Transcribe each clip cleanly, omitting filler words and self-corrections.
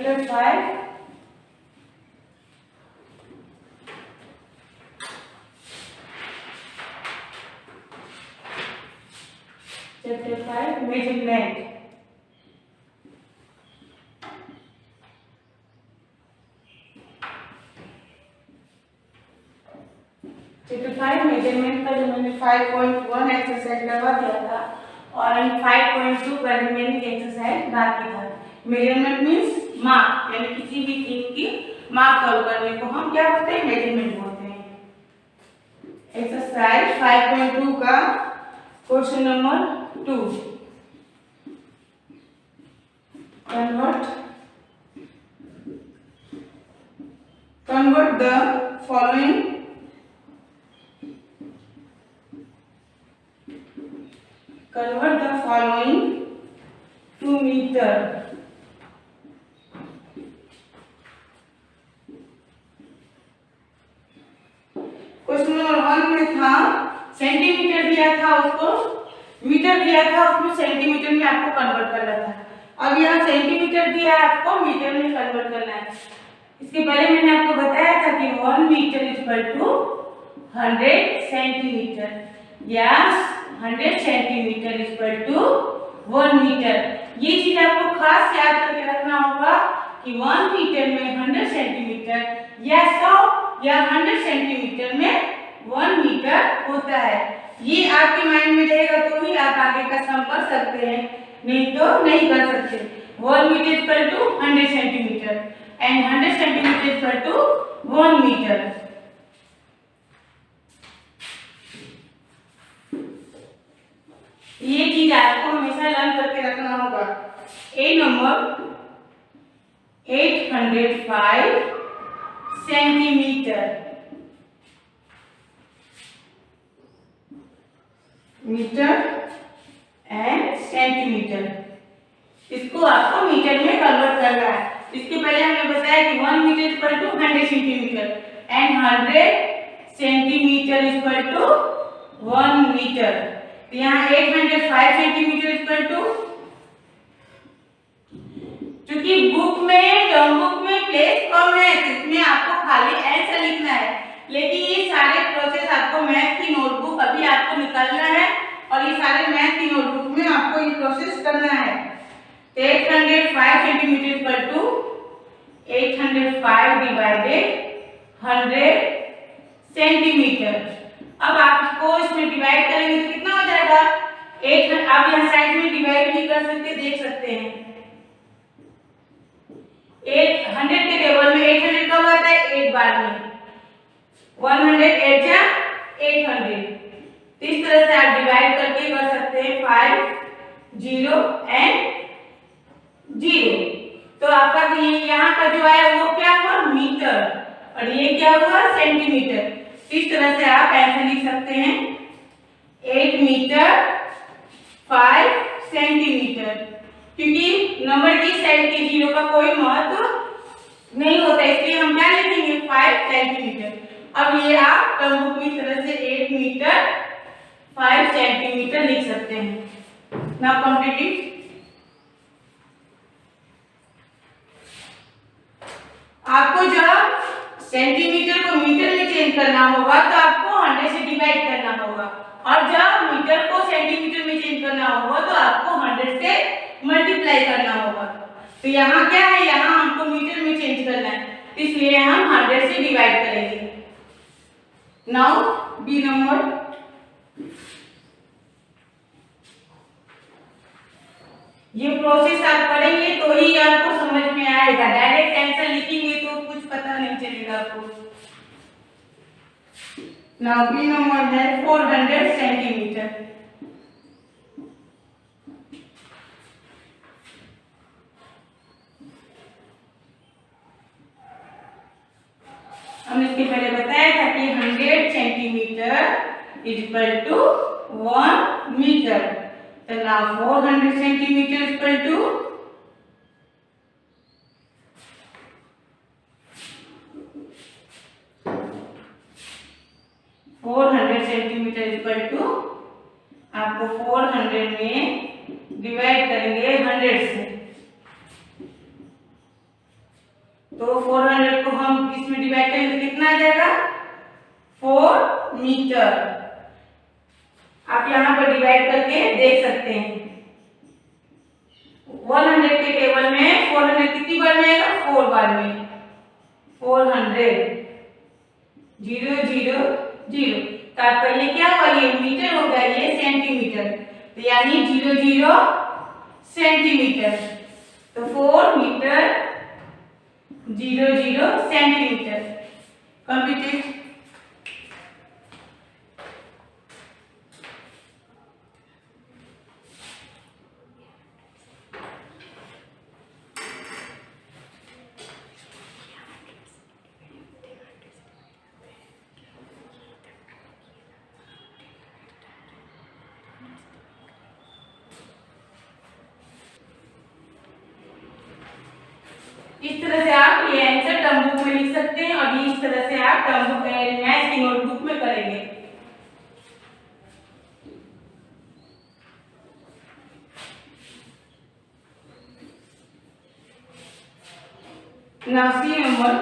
Chapter 5 measurement. Chapter 5 measurement का जो मैंने 5.1 एक्सरसाइज लगा दिया था और 5.2 का रिमेनिंग एक्सरसाइज बाकी था। मेजरमेंट मीन्स माप, यानी किसी भी चीज की माप तौल करने को हम क्या बोलते हैं? मेजरमेंट बोलते हैं। एक्सरसाइज 5.2 का question number 2, convert the following to meter। Question number 1 में था सेंटीमीटर दिया था, उसको मीटर दिया था, उसमें सेंटीमीटर में आपको कन्वर्ट करना था। अब यहाँ सेंटीमीटर दिया है, आपको मीटर में कन्वर्ट करना है। इसके पहले मैंने आपको बताया था कि 1 मीटर इक्वल टू 100 सेंटीमीटर या 100 सेंटीमीटर इक्वल टू 1 मीटर। ये चीज आपको खास याद करके रखना होगा कि 1 मीटर में 100 सेंटीमीटर या 100 या 100 सेंटीमीटर में 1 मीटर होता है। ये आपके माइंड में रहेगा तो ही आप आगे का सम कर सकते हैं, नहीं तो नहीं कर सकते। 1 metre equal to 100 centimetre and 100 centimetre equal to 1 metre. ये चीज आपको हमेशा लर्न करके रखना होगा। A number 805 centimetre, metre and centimetre, इसको आपको मीटर में कन्वर्ट करना है। इसके पहले हमने बताया कि 1 metre equal to 100 centimetre and 100 centimetre equal to 1 metre. तो यहाँ 805 सेंटीमीटर इक्वल टू, क्योंकि बुक में टर्म बुक में प्लेस कम है तो इसमें आपको खाली ऐसा लिखना है, लेकिन ये सारे प्रोसेस आपको मैथ की नोटबुक अभी आपको निकालना है और ये सारे मैथ की नोटबुक में आपको ये प्रोसेस करना है। 805 centimetre equal to 805 divided 100 centimetre. अब आप इसको इसमें डिवाइड करेंगे तो कितना हो जाएगा? 800। आप यहाँ साइड में डिवाइड भी कर सकते, देख सकते हैं। 100 के टेबल में 800 कब आता है? 8 बार में 100 8 जा 800। तो इस तरह से आप डिवाइड करके कर सकते हैं 5 0 एंड 0। तो आपका ये यहाँ का जो आया वो क्या हुआ? मीटर, और ये क्या हुआ? सेंटीमीटर। इस तरह से आप ऐसे लिख सकते हैं 8 मीटर 5 सेंटीमीटर, क्योंकि नंबर की साइड के 0 का कोई महत्व नहीं होता, इसलिए हम क्या लिखेंगे? 5 सेंटीमीटर। अब ये आप टर्म बुक की तरह से 8 मीटर 5 सेंटीमीटर लिख सकते हैं। Now complete it. आपको जब सेंटीमीटर को मीटर में चेंज करना होगा तो आपको 100 से डिवाइड करना होगा, और जब मीटर को सेंटीमीटर में चेंज करना होगा तो आपको 100 से मल्टीप्लाई करना होगा। तो यहाँ क्या है? यहाँ हमको मीटर में चेंज करना है, इसलिए हम 100 से डिवाइड करेंगे। नाउ बी नंबर, ये प्रोसेस आप करेंगे तो ही आपको समझ में आएगा। डायरेक्ट आंसर लिखेंगे तो कुछ पता नहीं चलेगा आपको। नाउ बी नंबर है 400 सेंटीमीटर। हमने इसके पहले बताया था कि 100 centimetre is equal to 1 metre. तो now 400 centimetre is equal to 400 centimetre equal to, आपको 400 में डिवाइड करेंगे 100 से, तो 400 को हम इसमें डिवाइड करेंगे तो कितना आ जाएगा 4 मीटर। आप यहाँ पर डिवाइड करके देख सकते हैं। 100 के टेबल में 400 कितनी बार में आएगा 4 बार में 400 0 0 0। तो आपका ये क्या हुआ ये मीटर हो गया ये सेंटीमीटर। तो यानी 0 0 सेंटीमीटर। तो 4 मीटर 0 0 सेंटीमीटर कंप्लीटेड। इस तरह से आप ये आंसर टर्म बुक में लिख सकते हैं और इस तरह से आप टर्म बुक मैथ्स की नोटबुक में करेंगे। Now see number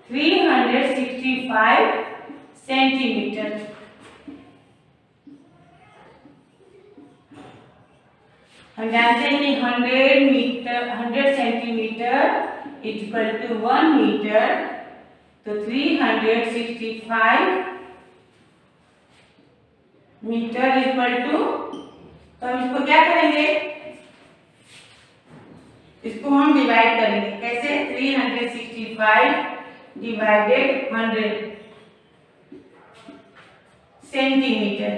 365 centimeter. हम जानते हैं कि 100 सेंटीमीटर इक्वल टू 1 मीटर। तो 365 मीटर इक्वल टू, तो हम इसको क्या करेंगे इसको हम डिवाइड करेंगे। कैसे 365 डिवाइडेड 100 सेंटीमीटर।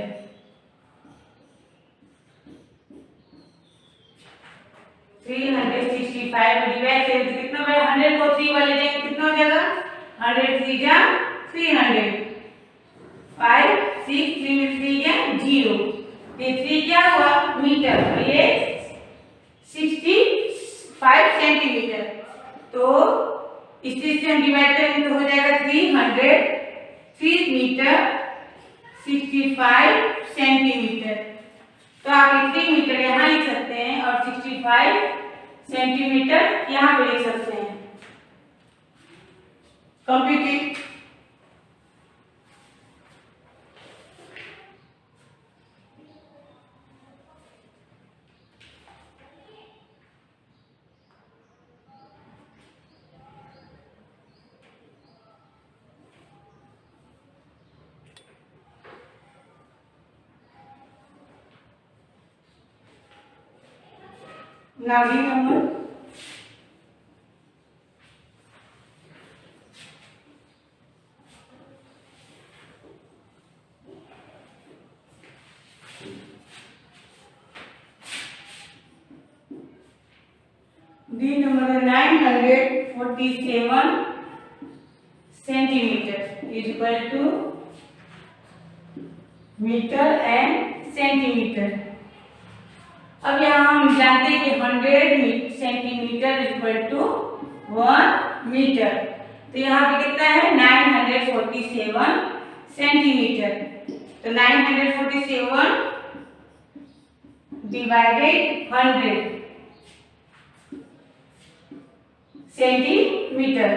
365 डिवाइड करें तो कितना बड़ा 100 को 3 वाले देंगे कितना हो जाएगा 100 3 जा 300 5 6 3 3 जा 0। ये 3 क्या हुआ मीटर और ये 65 सेंटीमीटर। तो इससे हम डिवाइड करेंगे तो हो जाएगा 3 मीटर 65 सेंटीमीटर। तो आप 3 मीटर यहाँ लिख सकते हैं और 65 सेंटीमीटर यहाँ पे लिख सकते हैं। Completed. Now read number 947 centimeter is equal to metre and centimetre. अब यहाँ हम जानते हैं कि 100 सेंटीमीटर इक्वल टू 1 मीटर। तो यहाँ पे कितना है 947 सेंटीमीटर। तो 947 डिवाइडेड 100 सेंटीमीटर।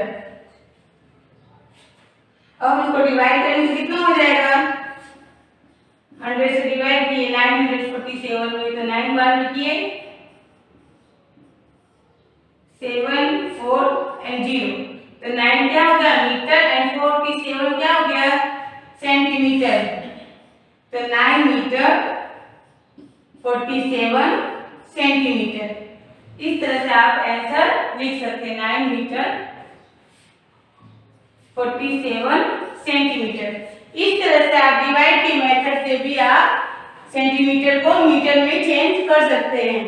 अब इसको डिवाइड करेंगे कितना हो जाएगा 100 से डिवाइड किए 947 में तो 9 बार में किए 7 4 एंड 0। तो 9 क्या होगा मीटर एंड 47 क्या हो गया सेंटीमीटर। तो 9 मीटर 47 सेंटीमीटर। इस तरह से आप आंसर लिख सकते हैं 9 मीटर 47 सेंटीमीटर। इस तरह से आप डिवाइड के मेथड से भी आप सेंटीमीटर को मीटर में चेंज कर सकते हैं।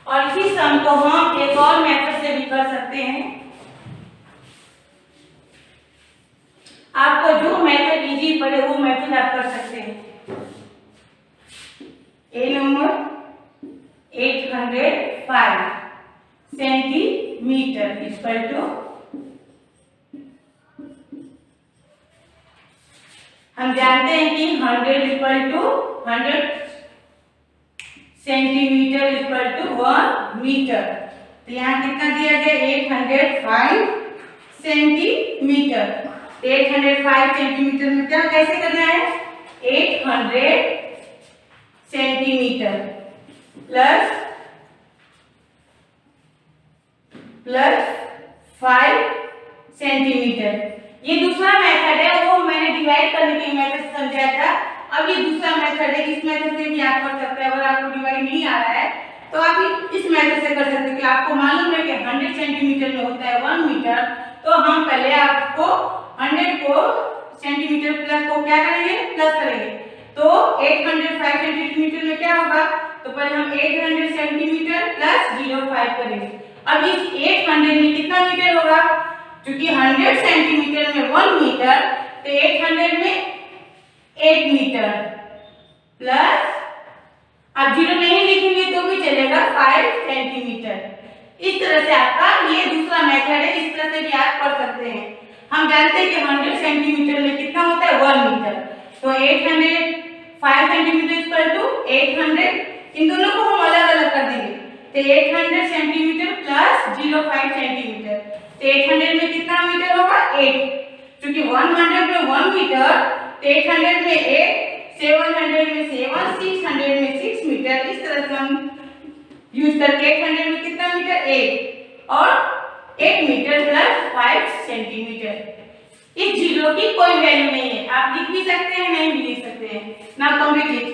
और इसी सम को हम एक और मेथड से भी कर सकते हैं। आपको जो मेथड इजी पड़े वो मेथड आप कर सकते हैं। A number 805 centimetre equal to हम जानते हैं कि 100 equal to 100 centimetre equal to 1 metre. तो यहाँ कितना दिया गया 805 सेंटीमीटर। 805 सेंटीमीटर में क्या कैसे करना है 800 सेंटीमीटर प्लस 5 सेंटीमीटर। ये दूसरा मेथड है, वो मैंने डिवाइड करने के मेथड से समझाया था। अब ये दूसरा मेथड है, इस मेथड से भी आप कर सकते हैं। अगर आपको डिवाइड नहीं आ रहा है तो आप इस मेथड से कर सकते हैं कि आपको मालूम है कि 100 सेंटीमीटर में होता है 1 मीटर। तो हम पहले आपको 100 को सेंटीमीटर प्लस को क्या करेंगे प्लस करेंगे। तो 805 सेंटीमीटर में क्या होगा, तो पहले हम 800 सेंटीमीटर प्लस 05 करेंगे। अब इस 800 में कितना मीटर होगा, क्योंकि 100 सेंटीमीटर में 1 मीटर, तो 800 में 8 मीटर प्लस, आप 0 नहीं लिखेंगे तो भी चलेगा 5 सेंटीमीटर। इस तरह से आपका ये दूसरा मेथड है, इस तरह से भी आप कर सकते हैं। हम जानते हैं कि 100 सेंटीमीटर में कितना होता है 1 मीटर। तो 805 सेंटीमीटर इक्वल टू 800, इन दोनों को हम अलग अलग कर देंगे। तो 800 सेंटीमीटर प्लस 05 सेंटीमीटर, तो 800 में कितना मीटर होगा 8, क्योंकि 100 में 1 मीटर, तो 800 में 8, 700 में 7, 600 में 6 मीटर। इस तरह से हम यूज करके 800 में कितना मीटर 8 और 8 मीटर प्लस 5 सेंटीमीटर। इस 0 की कोई वैल्यू नहीं है, आप लिख भी सकते हैं नहीं भी लिख सकते हैं ना। कंप्लीट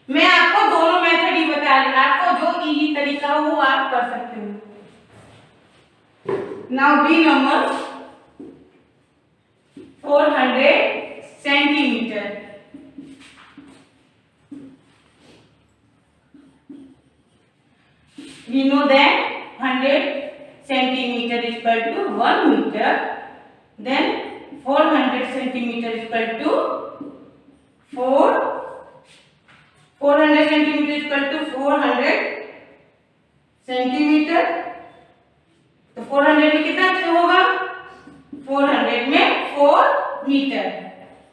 मैं आपको दोनों मेथड ही बता रही हूँ, आपको जो इजी तरीका हो वो आप कर सकते हो। Now B number 400 centimetre. We know that 100 centimeter is equal to 1 meter. Then 400 centimeter is equal to 400 centimeter is equal to 400 centimetre. तो 400 में कितना होगा 400 में 4 मीटर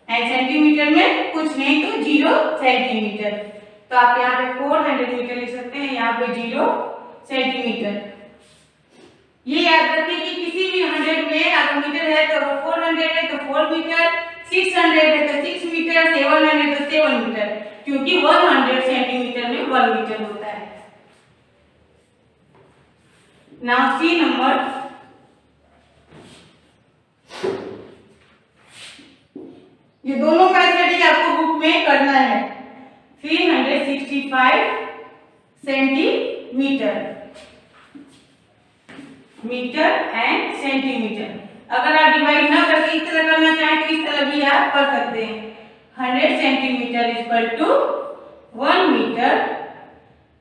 एंड सेंटीमीटर में कुछ नहीं तो 0 सेंटीमीटर। तो आप यहाँ पे 400 मीटर लिख सकते हैं, यहाँ पे 0 सेंटीमीटर। ये याद रखिए कि किसी भी 100 में अगर मीटर है तो 400 है तो 4 मीटर, 600 है तो 6 मीटर, 700 तो 7 मीटर, क्योंकि 100 सेंटीमीटर में 1 मीटर होता है। नाउ सी नंबर, ये दोनों मेथड ही आपको बुक में करना है। 365 सेंटीमीटर, मीटर एंड सेंटीमीटर। अगर आप डिवाइड ना करके इस तरह करना चाहें तो इस तरह भी आप कर सकते हैं। 100 centimetre is equal to 1 metre.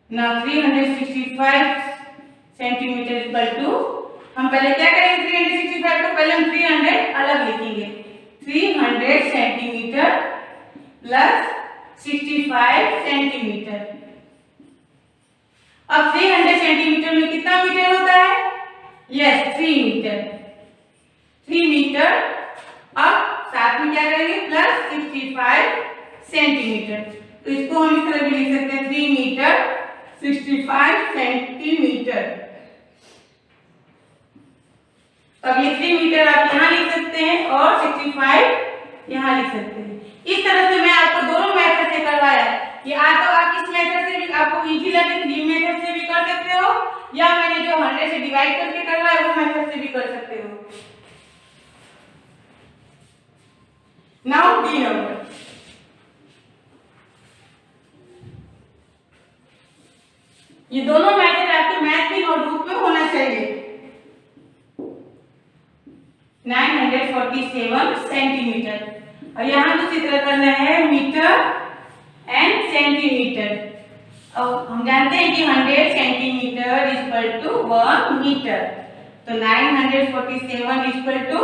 Now 365 centimetre is equal to, हम पहले क्या करेंगे 365 को पहले हम 300 अलग लिखेंगे। 300 सेंटीमीटर प्लस 65 सेंटीमीटर। अब 300 सेंटीमीटर में कितना मीटर होता है, यस 3 मीटर। 3 मीटर, अब साथ में क्या करेंगे प्लस 65 सेंटीमीटर। तो इसको हम इस तरह भी लिख सकते हैं 3 मीटर 65 सेंटीमीटर। अब ये 3 मीटर आप यहाँ लिख सकते हैं और 65 यहाँ लिख सकते हैं। इस तरह से मैं आपको दोनों मेथड से करवाया। ये तो आप इस मेथड से भी आपको इजी लगे तो ये मेथड से भी कर सकते हो, या मैंने जो 100 से डिवाइड करके करवाया वो मेथड से भी कर सकते हो। नाउ बी नंबर, ये दोनों मेथड आपके मैथ की नोटबुक में होना चाहिए। 947 सेंटीमीटर, और यहाँ दूसरी तरह करना है मीटर एंड सेंटीमीटर। अब हम जानते हैं कि 100 centimetre is equal to 1 metre, तो 947 इज इक्वल टू,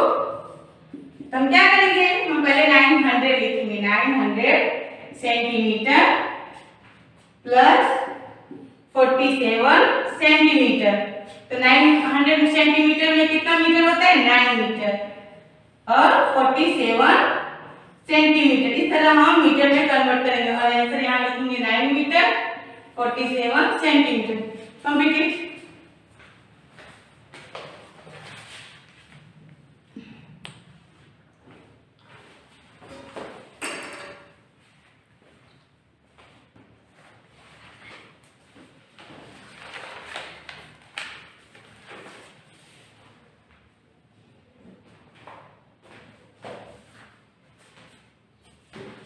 तो हम क्या करेंगे हम पहले 900 लिखेंगे। 900 सेंटीमीटर प्लस 47 सेंटीमीटर। तो 900 सेंटीमीटर में कितना मीटर होता है 9 मीटर, और 47 सेंटीमीटर। इस तरह हम मीटर में कन्वर्ट करेंगे और आंसर यहाँ लिखेंगे 9 metre 47 centimetre. Completed.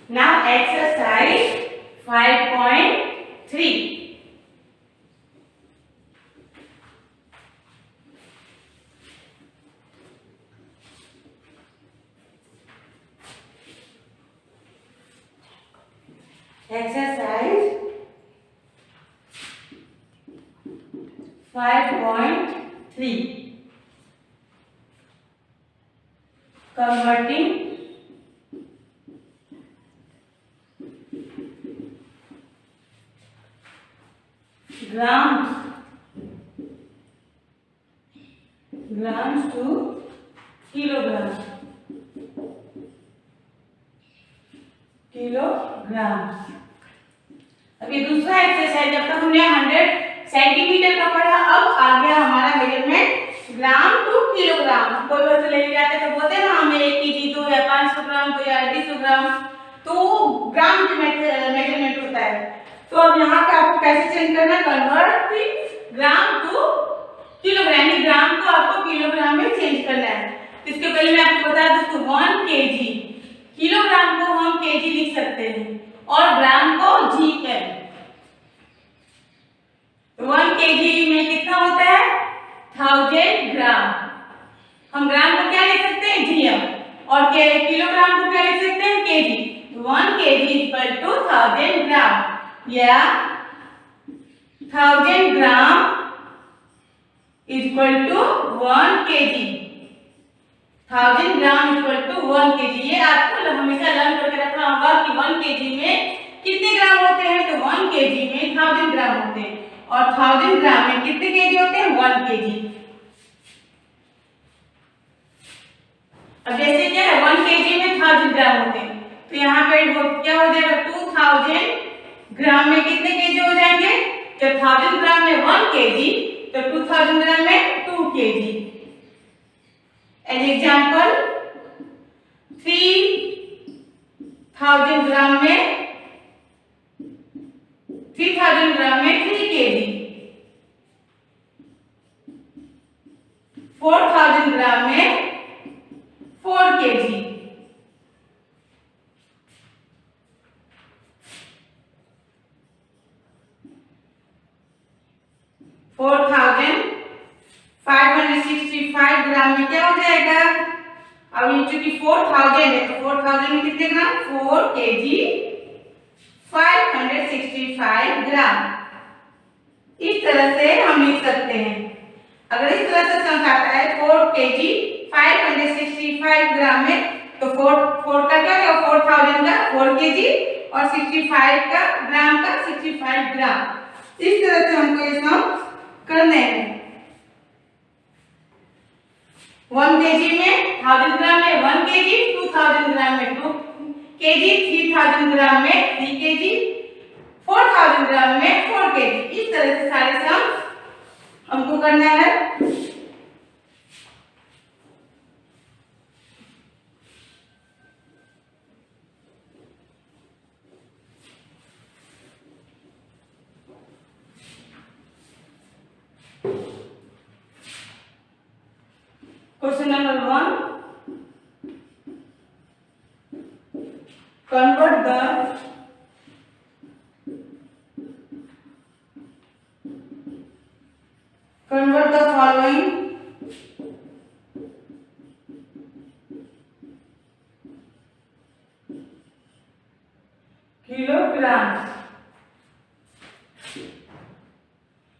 Now exercise 5.3. Exercise 5.3. Converting grams to kilograms. अब ये दूसरा एक्सरसाइज, जब तक हमने 100 सेंटीमीटर का पढ़ा, अब आ गया हमारा मेजरमेंट ग्राम टू किलोग्राम। कोई वस्तु लेने जाते तो बोलते हैं ना हमें 1 केजी दो या 500 ग्राम दो या 250 ग्राम, तो ग्राम के मेजरमेंट होता है। तो अब यहाँ पे आपको कैसे चेंज करना है, कन्वर्ट ग्राम टू किलोग्राम, ग्राम को आपको किलोग्राम में चेंज करना है। इसके पहले मैं आपको बता दूं तो 1 केजी, किलोग्राम को हम केजी लिख सकते हैं और ग्राम को जीएम। 1 केजी में कितना होता है 1000 ग्राम। हम ग्राम को क्या लिख सकते हैं जीएम और किलोग्राम को क्या लिख सकते हैं KG. 1 KG equal to 1000 gram या 1000 gram equal to 1 KG. 1000 gram equal to 1 KG. ये आपको हमेशा लर्न करके रखना होगा कि 1 केजी में कितने ग्राम होते हैं। तो 1 केजी में 1000 ग्राम होते हैं और 1000 ग्राम में कितने केजी होते हैं 1 केजी। अब जैसे क्या है 1 केजी में 1000 ग्राम होते हैं, तो यहाँ पे क्या हो जाएगा 2000 ग्राम में कितने केजी हो जाएंगे। जब 1000 ग्राम में 1 केजी तो 2000 ग्राम में 2 केजी। एन एग्जाम्पल 3000 ग्राम में 3000 ग्राम में 3 केजी। 4000 ग्राम में 4 केजी। 4565 ग्राम में क्या हो जाएगा। अब ये चूंकि 4000 है तो 4000 में कितने ग्राम 4 केजी 565 ग्राम। इस तरह से हम लिख सकते हैं। अगर इस तरह से संख्या आता है 4 केजी 565 ग्राम में, तो 4 का क्या होगा 4000 का 4 केजी और 65 का ग्राम का 65 ग्राम। इस तरह से हमको ये सम करने हैं। 1 केजी में 1000 ग्राम में 1 केजी, 2000 ग्राम में 2 केजी, 3000 ग्राम में 3 केजी, 4000 ग्राम में 4 केजी। इस तरह से सारे सम हमको करना है। Question number 1. Convert the following kilograms।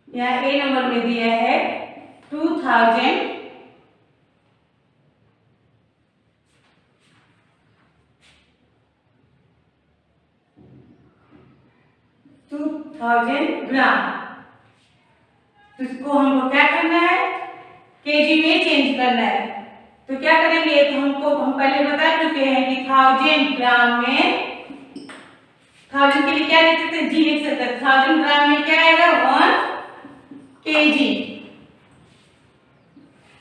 यहाँ ए नंबर में दिया है 2000 ग्राम। तो इसको हमको क्या करना है केजी में चेंज करना है। तो तो क्या करेंगे, तो हम पहले बता चुके हैं कि 1000 ग्राम में 1000 के लिए क्या लिख सकते हैं, जी लिख सकते हैं। 1000 ग्राम में क्या आएगा, 1 kg।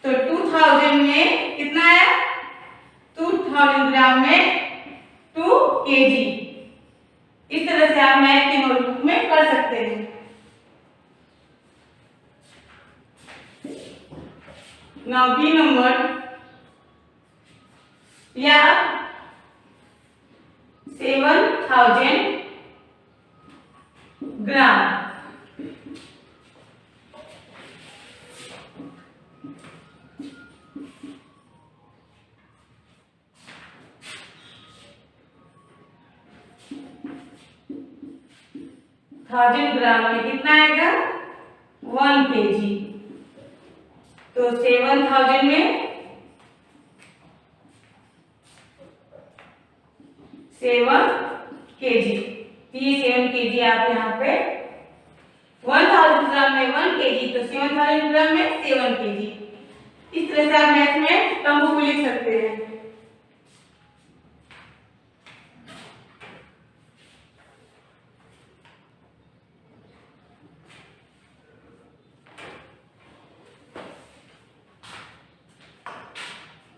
तो 2000 में कितना आया, 2000 ग्राम में 2 kg। इस तरह से आप मैथ की नोटबुक में कर सकते हैं। नाउ बी नंबर, या 7000 ग्राम। थाउजेंड ग्राम में कितना आएगा, 1 kg। तो 7000 में 7 kg, ये 7 kg आप यहाँ पे 1000 ग्राम में 1 kg, तो 7000 ग्राम में 7 kg। इस तरह से आप मैथ में टर्म को लिख सकते हैं।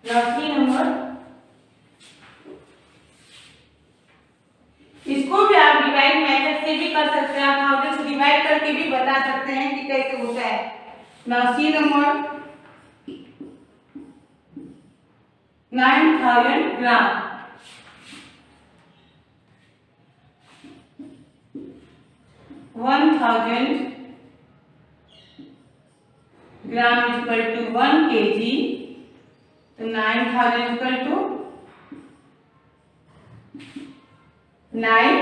लॉसी नंबर, इसको भी आप डिवाइड मेथड से भी कर सकते हैं, आप 1000 से डिवाइड करके भी बता सकते हैं कि कैसे होता है। लॉसी number 9000 gram. 1000 gram equal to 1 kg, तो 9000 इक्वल टू 9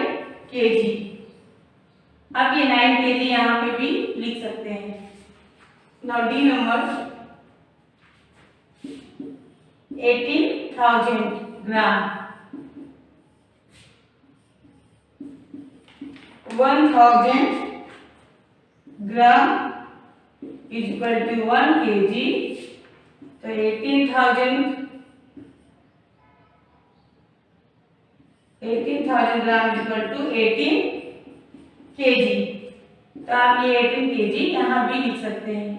kg। अब ये 9 kg यहाँ पे भी लिख सकते हैं। Now D number 80,000 gram. 1000 gram is equal to 1 kg, तो 18,000 gram is equal to 18 kg। तो आप ये 18 kg यहाँ भी लिख सकते हैं।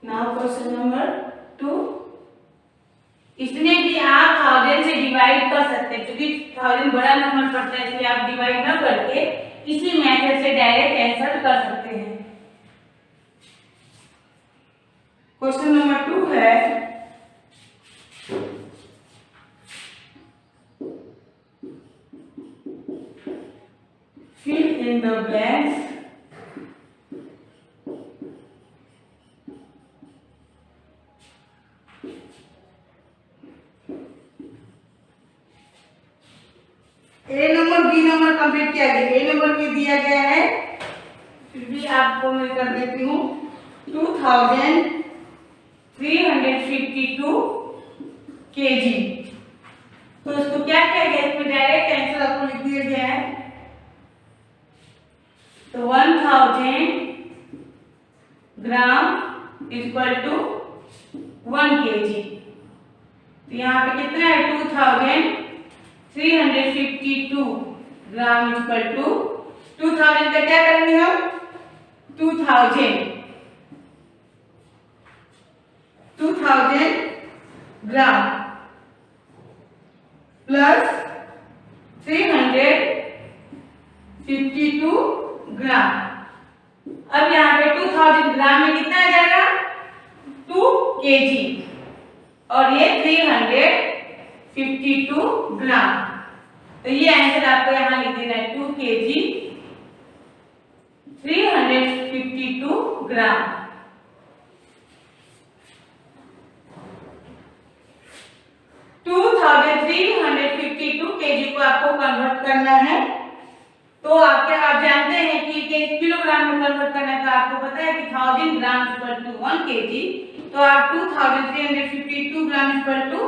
नाउ क्वेश्चन नंबर 2, इसमें भी आप 1000 से डिवाइड कर सकते हैं, क्योंकि 1000 बड़ा नंबर पड़ता है, इसलिए आप डिवाइड न करके इसी मेथड से डायरेक्ट आंसर कर सकते हैं। क्वेश्चन नंबर 2 है, fill in the blanks A number B number complete किया गया, ए नंबर भी दिया गया है, फिर भी आपको मैं कर देती हूँ 2352 kg। तो उसको क्या किया गया, इसमें डायरेक्ट आंसर आपको लिख दिया गया है। तो 1000 ग्राम इक्वल टू 1 kg। तो यहाँ पे कितना है, 2352 ग्राम इक्वल टू 2000 का क्या करेंगे हम, 2000 ग्राम प्लस 352 ग्राम। अब यहाँ पे 2000 ग्राम में कितना आ जाएगा, 2 kg, और ये 352 ग्राम। तो ये आंसर आपको यहाँ लिख देना है, 2 kg 352 ग्राम। 2352 kg को आपको कन्वर्ट करना है। तो आप जानते हैं कि किलोग्राम में कन्वर्ट करना है तो आपको पता है कि 1000 ग्राम इक्वल टू 1 kg, तो आप 2352 ग्राम इक्वल टू,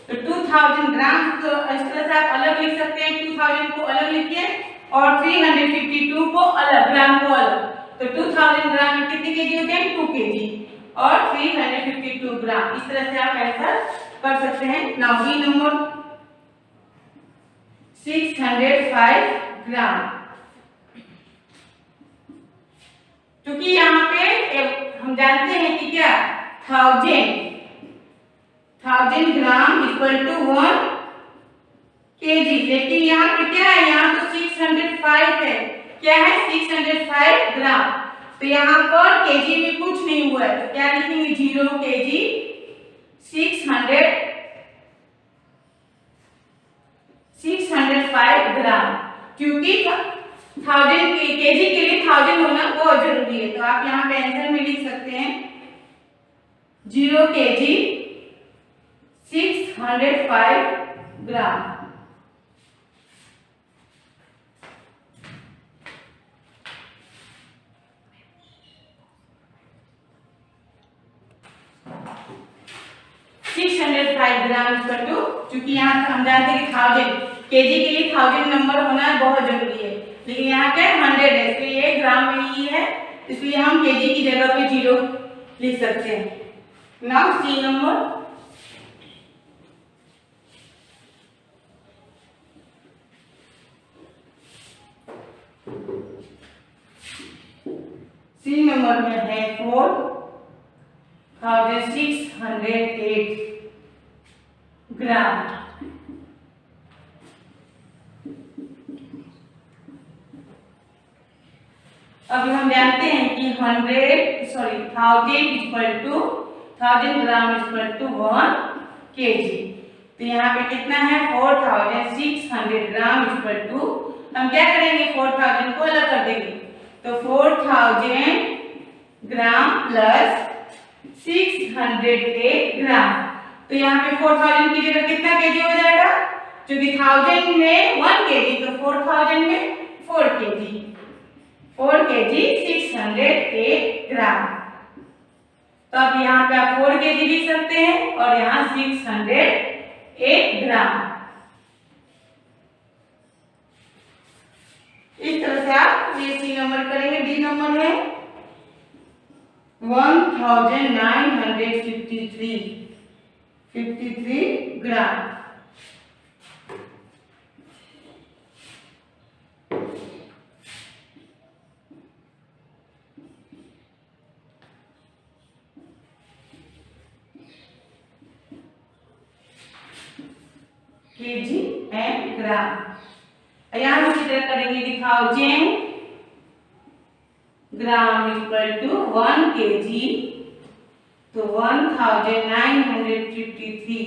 तो 2000 ग्राम, तो इस तरह से आप अलग लिख सकते हैं, 2000 को अलग लिखिए और 352 को अलग, ग्राम को अलग, तो 2000 ग्राम में कितने केजी होते हैं, 2 केजी और 352 ग्राम। इस तरह से आप आंसर कर सकते हैं। नाउ बी नंबर 605 ग्राम। क्योंकि यहाँ पे हम जानते हैं कि क्या 1000 ग्राम इक्वल टू 1 केजी, लेकिन यहाँ पे क्या है, यहाँ तो 605 है, क्या है 605 ग्राम, तो यहाँ पर केजी में कुछ नहीं हुआ है, तो क्या लिखेंगे 0 केजी 605 ग्राम, क्योंकि 1000 केजी के लिए 1000 होना बहुत जरूरी है, तो आप यहाँ पे आंसर में लिख सकते हैं 0 KG 605 gram. Gram equal to, क्योंकि यहाँ हम जानते हैं कि 1000 केजी के लिए 1000 नंबर होना बहुत जरूरी है, लेकिन यहाँ क्या 100 है, तो ये ग्राम में ही है, इसलिए हम केजी की जगह पे 0 लिख सकते हैं। Now C number, C number में है 4608 ग्राम। अब हम जानते हैं कि 1000 equal to 1000 gram equal to 1 KG, तो यहाँ पे कितना है 4600 ग्राम इक्वल टू, हम क्या करेंगे 4000 को अलग कर देंगे, तो 4000 ग्राम प्लस 608 ग्राम, तो यहाँ पे 4000 की जगह कितना केजी हो जाएगा, क्योंकि 1000 में 1 केजी, तो 4000 में 4 केजी 608 ग्राम, तो अब यहाँ पे आप 4 केजी लिख सकते हैं और यहाँ 608 ग्राम। इस तरह से आप ये सी नंबर करेंगे। डी नंबर है 1953 ग्राम। केजी एंड ग्राम। यहाँ हम इसी तरह करेंगे कि 1000 ग्राम इक्वल टू 1 केजी, तो 1953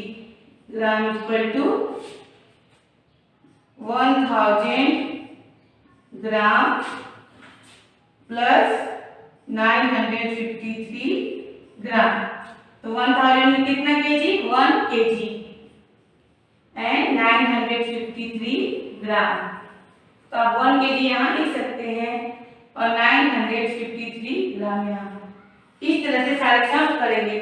gram equal to 1000 gram plus 953 gram, तो 1000 में कितना केजी 1 केजी एंड 953 ग्राम, तो आप 1 केजी यहाँ लिख सकते हैं और 953 ग्राम यहाँ। इस तरह से सारे सम करेंगे।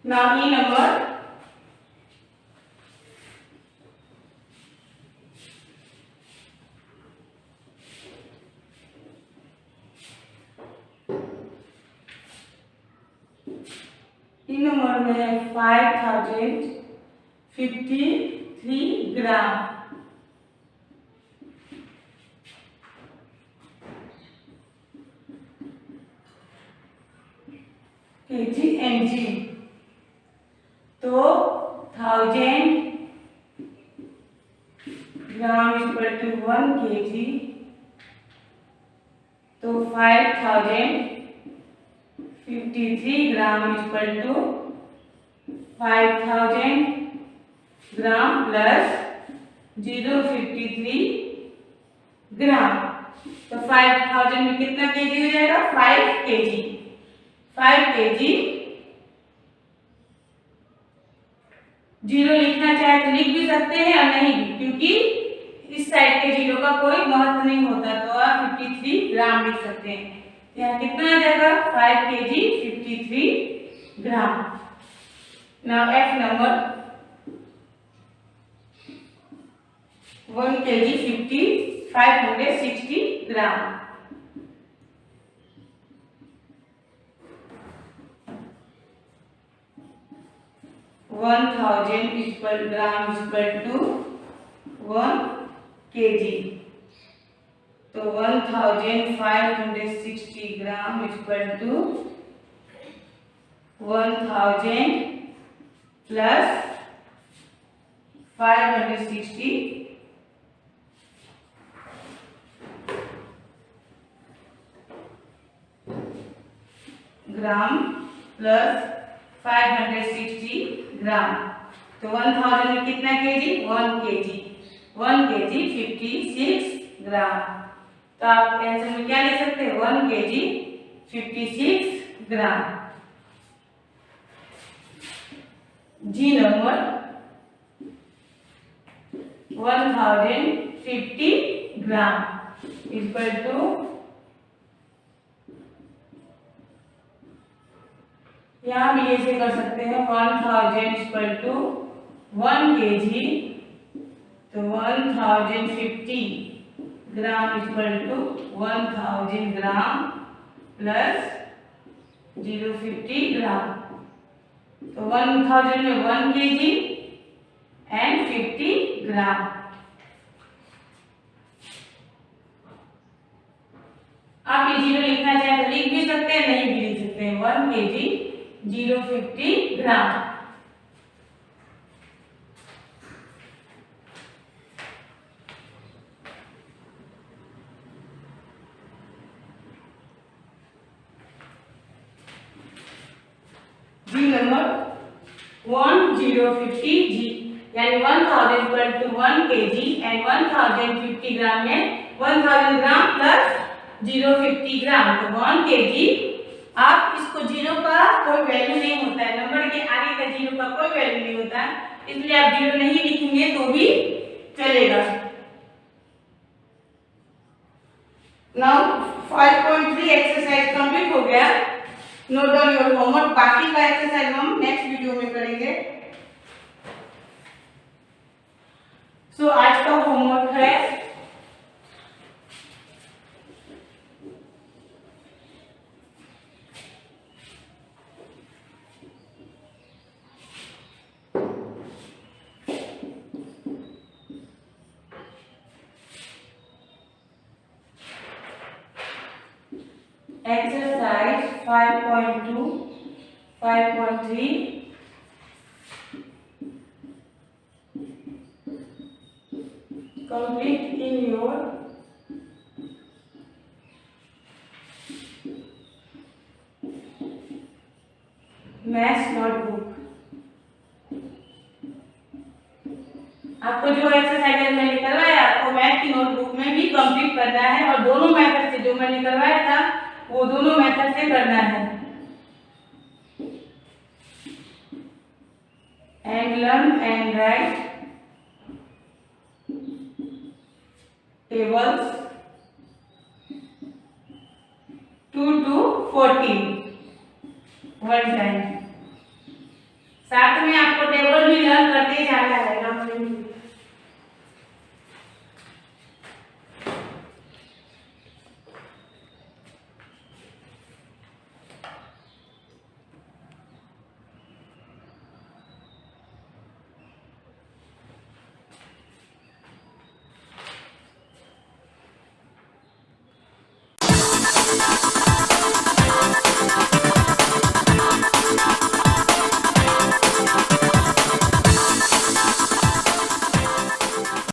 नाउ ई नंबर में है 5053 ग्राम। केजी एनजी, तो 1000 ग्राम इक्वल टू 1 केजी, तो 5053 gram equal to 5000 gram plus 053 gram, तो 5000 में कितना केजी हो जाएगा 5 केजी 5 केजी जीरो लिखना चाहे तो लिख भी सकते हैं और नहीं भी, क्योंकि इस साइड के जीरो का कोई महत्व नहीं होता, तो आप 53 ग्राम लिख सकते हैं। यहाँ कितना आ जाएगा 5 kg 53 gram. Now F number 1 kg 560 gram. One thousand gram equal to 1 kg, तो 1560 gram equal to 1000 plus 560 gram plus 560 gram, तो 1000 में कितना केजी 1 kg 56 ग्राम। तो आप आंसर में क्या लिख सकते हैं 1 kg 56 gram. G number 1050 gram equal to यहाँ भी ऐसे कर सकते हैं 1000 इक्वल टू 1 kg, तो 1050 gram equal to 1000 gram plus 050 gram, तो 1000 में 1 kg एंड 50 ग्राम। आप ये जीरो लिखना चाहें तो लिख भी सकते हैं, नहीं भी लिख सकते हैं। 1 kg 050 ग्राम। जी नंबर 1050 जी यानी 1000 इक्वल टू 1 kg एंड 1050 ग्राम में 1000 ग्राम प्लस 050 ग्राम, तो 1 kg। आप इसको जीरो का कोई वैल्यू नहीं होता है, नंबर के आगे का जीरो का कोई वैल्यू नहीं होता है, इसलिए आप जीरो नहीं लिखेंगे तो भी चलेगा। नाउ 5.3 एक्सरसाइज कंप्लीट हो गया। नोट डाउन योर होमवर्क, बाकी का एक्सरसाइज हम नेक्स्ट वीडियो में करेंगे। सो आज का होमवर्क है exercise 5.2 5.3 complete in your maths notebook. आपको जो एक्सरसाइज मैंने करवाया आपको मैथ की नोटबुक में भी कंप्लीट करना है, और दोनों मेथड से जो मैंने करवाया था वो दोनों मेथड से करना है। And learn and right tables 2 to 14 one time. साथ में आपको टेबल भी लर्न करते जाना है।